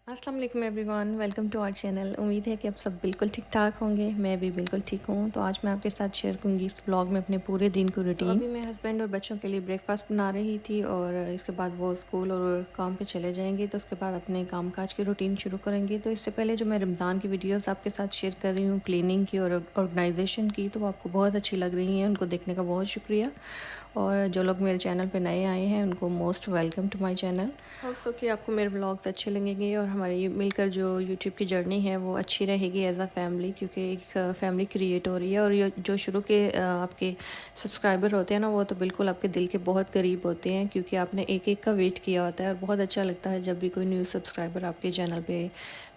अस्सलाम वालेकुम everyone, welcome to our channel. उम्मीद है कि आप सब बिल्कुल ठीक ठाक होंगे। मैं भी बिल्कुल ठीक हूँ। तो आज मैं आपके साथ शेयर करूँगी इस व्लॉग में अपने पूरे दिन को रूटीन। तो अभी मैं हस्बैंड और बच्चों के लिए ब्रेकफास्ट बना रही थी और इसके बाद वो स्कूल और काम पे चले जाएंगे, तो उसके बाद अपने काम काज की रूटीन शुरू करेंगे। तो इससे पहले जो मैं रमज़ान की वीडियोज़ आपके साथ शेयर कर रही हूँ क्लीनिंग की और ऑर्गेनाइजेशन की, तो वो आपको बहुत अच्छी लग रही हैं। उनको देखने का बहुत शुक्रिया। और जो लोग मेरे चैनल पे नए आए हैं उनको most welcome to my channel. Hopes कि आपको मेरे व्लॉग्स अच्छे लगेंगे और हमारी मिलकर जो यूट्यूब की जर्नी है वो अच्छी रहेगी एज अ फैमिली, क्योंकि एक फैमिली क्रिएट हो रही है। और ये जो शुरू के आपके सब्सक्राइबर होते हैं ना, वो तो बिल्कुल आपके दिल के बहुत करीब होते हैं, क्योंकि आपने एक एक का वेट किया होता है। और बहुत अच्छा लगता है जब भी कोई न्यू सब्सक्राइबर आपके चैनल पे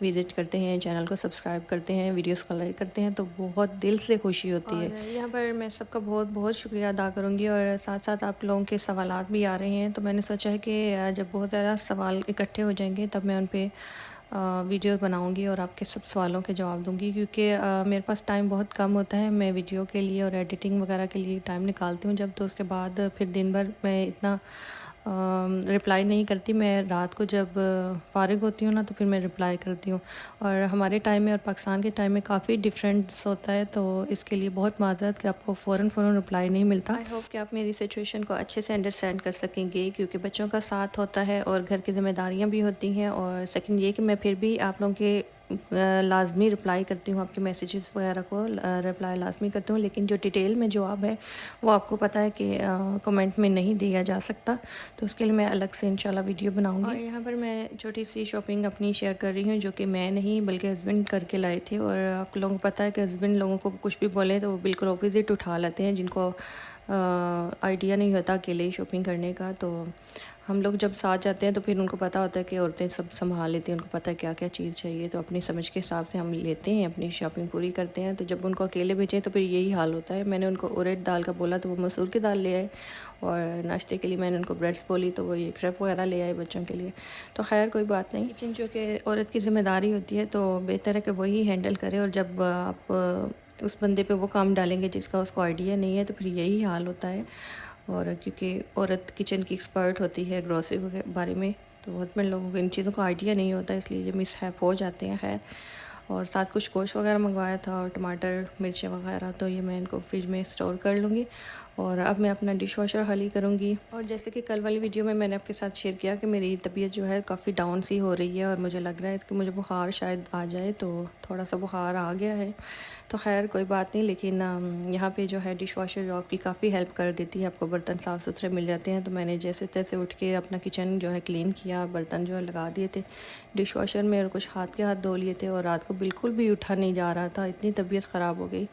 विज़िट करते हैं, चैनल को सब्सक्राइब करते हैं, वीडियोस को लाइक करते हैं, तो बहुत दिल से खुशी होती है। और यहाँ पर मैं सबका बहुत बहुत शुक्रिया अदा करूँगी। और साथ साथ आप लोगों के सवालात भी आ रहे हैं, तो मैंने सोचा है कि जब बहुत ज़्यादा सवाल इकट्ठे हो जाएंगे तब मैं उन पर वीडियो बनाऊंगी और आपके सब सवालों के जवाब दूंगी, क्योंकि मेरे पास टाइम बहुत कम होता है। मैं वीडियो के लिए और एडिटिंग वगैरह के लिए टाइम निकालती हूँ जब, तो उसके बाद फिर दिन भर मैं इतना रिप्लाई नहीं करती। मैं रात को जब फ़ारिग होती हूँ ना, तो फिर मैं रिप्लाई करती हूँ। और हमारे टाइम में और पाकिस्तान के टाइम में काफ़ी डिफरेंस होता है, तो इसके लिए बहुत माज़रत कि आपको फ़ौरन रिप्लाई नहीं मिलता। आई होप कि आप मेरी सिचुएशन को अच्छे से अंडरस्टैंड कर सकेंगे, क्योंकि बच्चों का साथ होता है और घर की ज़िम्मेदारियाँ भी होती हैं। और सेकंड ये कि मैं फिर भी आप लोगों के लाजमी रिप्लाई करती हूँ, आपके मैसेजेस वगैरह को रिप्लाई लाजमी करती हूँ। लेकिन जो डिटेल में जवाब है वो आपको पता है कि कमेंट में नहीं दिया जा सकता, तो उसके लिए मैं अलग से इंशाल्लाह वीडियो बनाऊंगी। और यहाँ पर मैं छोटी सी शॉपिंग अपनी शेयर कर रही हूँ, जो कि मैं नहीं बल्कि हस्बैंड करके लाए थे। और आप लोगों को पता है कि हस्बैंड लोगों को कुछ भी बोले तो वो बिल्कुल अपोजिट उठा लेते हैं, जिनको आइडिया नहीं होता अकेले ही शॉपिंग करने का। तो हम लोग जब साथ जाते हैं तो फिर उनको पता होता है कि औरतें सब संभाल लेती हैं, उनको पता है क्या क्या चीज़ चाहिए, तो अपनी समझ के हिसाब से हम लेते हैं, अपनी शॉपिंग पूरी करते हैं। तो जब उनको अकेले भेजें तो फिर यही हाल होता है। मैंने उनको उड़द दाल का बोला तो वो मसूर की दाल ले आए, और नाश्ते के लिए मैंने उनको ब्रेड्स बोली तो वो ये क्रैप वगैरह ले आए बच्चों के लिए। तो खैर कोई बात नहीं, किचन जो कि औरत की ज़िम्मेदारी होती है तो बेहतर है कि वही हैंडल करे। और जब आप उस बंदे पे वो काम डालेंगे जिसका उसको आइडिया नहीं है, तो फिर यही हाल होता है। और क्योंकि औरत किचन की एक्सपर्ट होती है ग्रोसरी के बारे में, तो हस्बैंड लोगों को इन चीज़ों का आइडिया नहीं होता, इसलिए ये मिसहैप हो जाते हैं। खैर, और साथ कुछ गोश्त वगैरह मंगवाया था और टमाटर मिर्चें वगैरह, तो ये मैं इनको फ्रिज में स्टोर कर लूँगी। और अब मैं अपना डिश वॉशर खाली करूँगी। और जैसे कि कल वाली वीडियो में मैंने आपके साथ शेयर किया कि मेरी तबीयत जो है काफ़ी डाउन सी हो रही है और मुझे लग रहा है कि मुझे बुखार शायद आ जाए, तो थोड़ा सा बुखार आ गया है। तो खैर कोई बात नहीं, लेकिन यहाँ पे जो है डिश वॉशर जो आपकी काफ़ी हेल्प कर देती है, आपको बर्तन साफ़ सुथरे मिल जाते हैं। तो मैंने जैसे तैसे उठ के अपना किचन जो है क्लीन किया, बर्तन जो है लगा दिए थे डिश वॉशर में और कुछ हाथ के हाथ धो लिए थे। और रात को बिल्कुल भी उठा नहीं जा रहा था, इतनी तबीयत ख़राब हो गई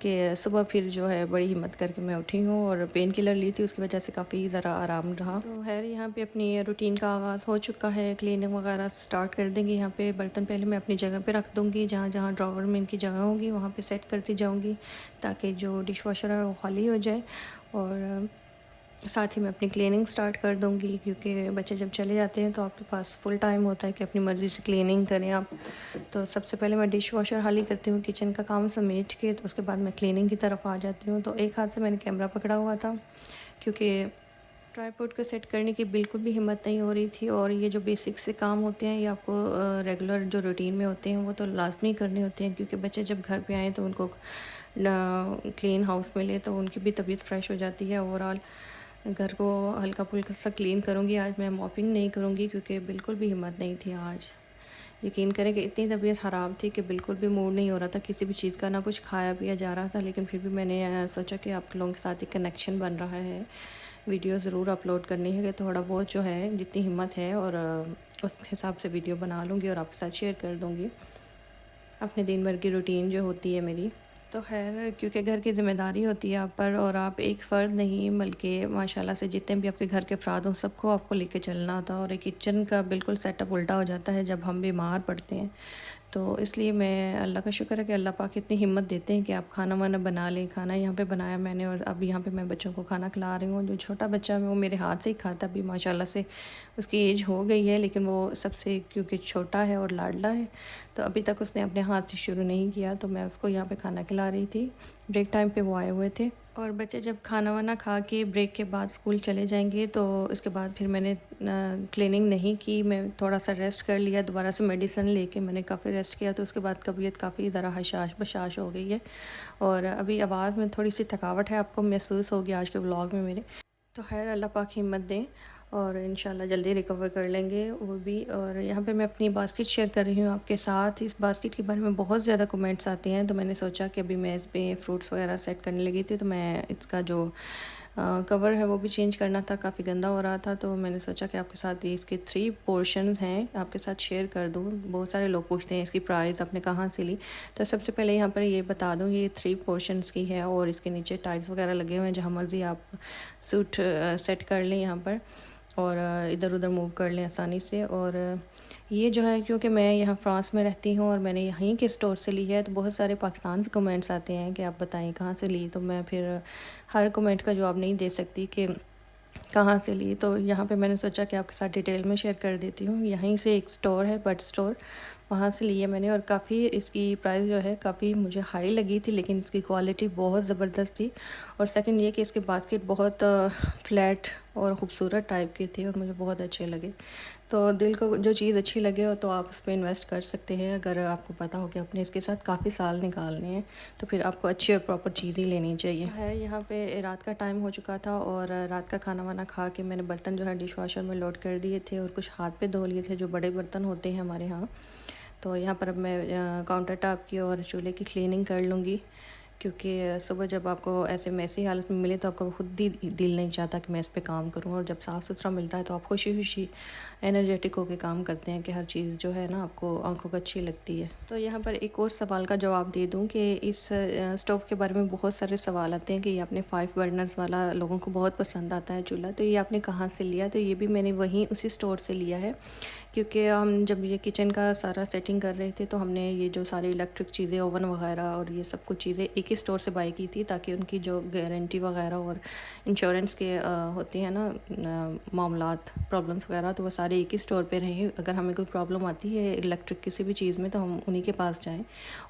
कि सुबह फिर जो है बड़ी हिम्मत करके मैं उठी हूँ। और पेन किलर ली थी, उसकी वजह से काफ़ी ज़रा आराम रहा। तो खैर यहाँ पे अपनी रूटीन का आगाज़ हो चुका है, क्लीनिंग वगैरह स्टार्ट कर देंगे। यहाँ पे बर्तन पहले मैं अपनी जगह पे रख दूँगी, जहाँ जहाँ ड्रॉवर में इनकी जगह होगी वहाँ पे सेट करती जाऊँगी, ताकि जो डिश वॉशर है वो खाली हो जाए। और साथ ही मैं अपनी क्लीनिंग स्टार्ट कर दूँगी, क्योंकि बच्चे जब चले जाते हैं तो आपके पास फुल टाइम होता है कि अपनी मर्ज़ी से क्लीनिंग करें आप। तो सबसे पहले मैं डिश वॉशर खाली करती हूँ, किचन का काम समेट के, तो उसके बाद मैं क्लीनिंग की तरफ आ जाती हूँ। तो एक हाथ से मैंने कैमरा पकड़ा हुआ था, क्योंकि ट्राईपोड को सेट करने की बिल्कुल भी हिम्मत नहीं हो रही थी। और ये जो बेसिक से काम होते हैं ये आपको रेगुलर जो रूटीन में होते हैं वो तो लाजमी करने होते हैं, क्योंकि बच्चे जब घर पे आएँ तो उनको क्लीन हाउस मिले तो उनकी भी तबीयत फ़्रेश हो जाती है। ओवरऑल घर को हल्का फुल्का सा क्लीन करूँगी। आज मैं मॉपिंग नहीं करूँगी, क्योंकि बिल्कुल भी हिम्मत नहीं थी आज। यकीन करें कि इतनी तबीयत ख़राब थी कि बिल्कुल भी मूड नहीं हो रहा था किसी भी चीज़ का, ना कुछ खाया पिया जा रहा था। लेकिन फिर भी मैंने सोचा कि आप लोगों के साथ एक कनेक्शन बन रहा है, वीडियो ज़रूर अपलोड करनी है, कि थोड़ा बहुत जो है जितनी हिम्मत है और उस हिसाब से वीडियो बना लूँगी और आपके साथ शेयर कर दूँगी अपने दिन भर की रूटीन जो होती है मेरी। तो खैर, क्योंकि घर की ज़िम्मेदारी होती है आप पर, और आप एक फ़र्द नहीं बल्कि माशाल्लाह से जितने भी आपके घर के अफराद हों सबको आपको लेके चलना होता है। और एक किचन का बिल्कुल सेटअप उल्टा हो जाता है जब हम बीमार पड़ते हैं। तो इसलिए मैं अल्लाह का शुक्र है कि अल्लाह पाक इतनी हिम्मत देते हैं कि आप खाना वाना बना लें। खाना यहाँ पे बनाया मैंने, और अब यहाँ पे मैं बच्चों को खाना खिला रही हूँ। जो छोटा बच्चा है वो मेरे हाथ से ही खाता, अभी माशाल्लाह से उसकी एज हो गई है, लेकिन वो सबसे क्योंकि छोटा है और लाडला है तो अभी तक उसने अपने हाथ से शुरू नहीं किया। तो मैं उसको यहाँ पे खाना खिला रही थी, ब्रेक टाइम पे वो आए हुए थे। और बच्चे जब खाना वाना खा के ब्रेक के बाद स्कूल चले जाएंगे तो इसके बाद फिर मैंने क्लीनिंग नहीं की, मैं थोड़ा सा रेस्ट कर लिया, दोबारा से मेडिसिन लेके मैंने काफ़ी रेस्ट किया, तो उसके बाद तबीयत काफ़ी ज़रा हशाश बशाश हो गई है और अभी आवाज़ में थोड़ी सी थकावट है, आपको महसूस होगी आज के व्लॉग में मेरे। तो खैर अल्लाह पाक हिम्मत दें और इंशाल्लाह जल्दी रिकवर कर लेंगे वो भी। और यहाँ पे मैं अपनी बास्केट शेयर कर रही हूँ आपके साथ। इस बास्केट के बारे में बहुत ज़्यादा कमेंट्स आते हैं, तो मैंने सोचा कि अभी मैं इस पर फ्रूट्स वगैरह सेट करने लगी थी, तो मैं इसका जो कवर है वो भी चेंज करना था, काफ़ी गंदा हो रहा था, तो मैंने सोचा कि आपके साथ ये इसके 3 पोर्शंस हैं आपके साथ शेयर कर दूँ। बहुत सारे लोग पूछते हैं इसकी प्राइस आपने कहाँ से ली, तो सबसे पहले यहाँ पर ये बता दूँ ये 3 पोर्शंस की है और इसके नीचे टाइल्स वगैरह लगे हुए हैं, जहाँ मर्ज़ी आप सूट सेट कर लें यहाँ पर और इधर उधर मूव कर लें आसानी से। और ये जो है क्योंकि मैं यहाँ फ्रांस में रहती हूँ और मैंने यहीं के स्टोर से ली है, तो बहुत सारे पाकिस्तान से कमेंट्स आते हैं कि आप बताएं कहाँ से ली, तो मैं फिर हर कमेंट का जवाब नहीं दे सकती कि कहाँ से ली। तो यहाँ पे मैंने सोचा कि आपके साथ डिटेल में शेयर कर देती हूँ। यहीं से एक स्टोर है बट स्टोर, वहाँ से लिए मैंने और काफ़ी इसकी प्राइस जो है काफ़ी मुझे हाई लगी थी, लेकिन इसकी क्वालिटी बहुत ज़बरदस्त थी। और सेकंड ये कि इसके बास्केट बहुत फ्लैट और ख़ूबसूरत टाइप के थे और मुझे बहुत अच्छे लगे। तो दिल को जो चीज़ अच्छी लगे हो तो आप उस पर इन्वेस्ट कर सकते हैं। अगर आपको पता हो कि आपने इसके साथ काफ़ी साल निकालने हैं तो फिर आपको अच्छी और प्रॉपर चीज़ ही लेनी चाहिए। है यहाँ पे रात का टाइम हो चुका था और रात का खाना वाना खा के मैंने बर्तन जो है डिश वॉशर में लोड कर दिए थे और कुछ हाथ पे धो लिए थे, जो बड़े बर्तन होते हैं हमारे यहाँ। तो यहाँ पर अब मैं काउंटर टॉप की और चूल्हे की क्लीनिंग कर लूँगी, क्योंकि सुबह जब आपको ऐसे मैसी हालत में मिले तो आपको खुद ही दिल नहीं चाहता कि मैं इस पे काम करूं, और जब साफ़ सुथरा मिलता है तो आप खुशी खुशी एनर्जेटिक होकर काम करते हैं कि हर चीज़ जो है ना आपको आंखों को अच्छी लगती है। तो यहाँ पर एक और सवाल का जवाब दे दूं कि इस स्टोव के बारे में बहुत सारे सवाल आते हैं कि ये आपने 5 बर्नर्स वाला लोगों को बहुत पसंद आता है चूल्हा, तो ये आपने कहाँ से लिया, तो ये भी मैंने वहीं उसी स्टोर से लिया है। क्योंकि हम जब ये किचन का सारा सेटिंग कर रहे थे तो हमने ये जो सारी इलेक्ट्रिक चीज़ें ओवन वगैरह और ये सब कुछ चीज़ें एक ही स्टोर से बाई की थी, ताकि उनकी जो गारंटी वगैरह और इंश्योरेंस के होती हैं ना मामलात प्रॉब्लम्स वगैरह, तो वो सारे एक ही स्टोर पे रहें। अगर हमें कोई प्रॉब्लम आती है इलेक्ट्रिक किसी भी चीज़ में तो हम उन्हीं के पास जाएँ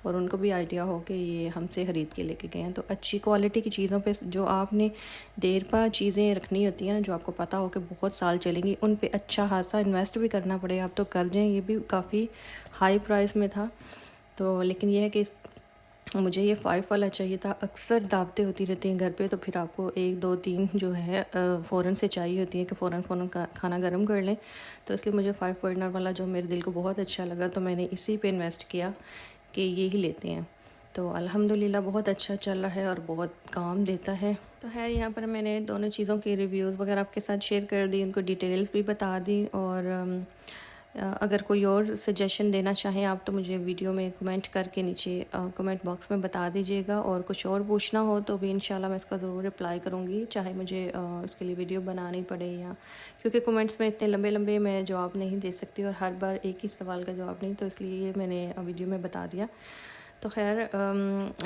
और उनको भी आइडिया हो कि ये हमसे ख़रीद के लेके गए हैं। तो अच्छी क्वालिटी की चीज़ों पर जो आपने देर पा चीज़ें रखनी होती हैं ना, जो आपको पता हो कि बहुत साल चलेंगी, उन पे अच्छा खासा इन्वेस्ट भी करना पड़ेगा, आप तो कर जाएं। ये भी काफ़ी हाई प्राइस में था, तो लेकिन ये है कि मुझे ये 5 वाला चाहिए था। अक्सर दावतें होती रहती हैं घर पे, तो फिर आपको 1 2 3 जो है फ़ौरन से चाहिए होती है कि फ़ौरन खाना गर्म कर लें, तो इसलिए मुझे 5 बर्नर वाला जो मेरे दिल को बहुत अच्छा लगा, तो मैंने इसी पे इन्वेस्ट किया कि ये ही लेते हैं। तो अल्हम्दुलिल्लाह बहुत अच्छा चल रहा है और बहुत काम देता है। तो खैर यहाँ पर मैंने दोनों चीज़ों के रिव्यूज़ वगैरह आपके साथ शेयर कर दी, उनको डिटेल्स भी बता दी। और अगर कोई और सजेशन देना चाहें आप तो मुझे वीडियो में कमेंट करके नीचे कमेंट बॉक्स में बता दीजिएगा, और कुछ और पूछना हो तो भी इंशाल्लाह मैं इसका ज़रूर रिप्लाई करूँगी, चाहे मुझे उसके लिए वीडियो बनानी पड़े या, क्योंकि कमेंट्स में इतने लंबे लंबे मैं जवाब नहीं दे सकती और हर बार एक ही सवाल का जवाब नहीं, तो इसलिए ये मैंने वीडियो में बता दिया। तो खैर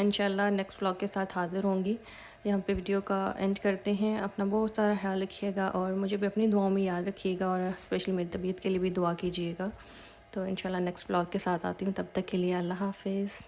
इंशाल्लाह नेक्स्ट व्लॉग के साथ हाज़िर होंगी। यहाँ पे वीडियो का एंड करते हैं। अपना बहुत सारा ख्याल रखिएगा और मुझे भी अपनी दुआओं में याद रखिएगा, और स्पेशली मेरी तबीयत के लिए भी दुआ कीजिएगा। तो इंशाल्लाह नेक्स्ट व्लॉग के साथ आती हूँ, तब तक के लिए अल्लाह हाफ़िज़।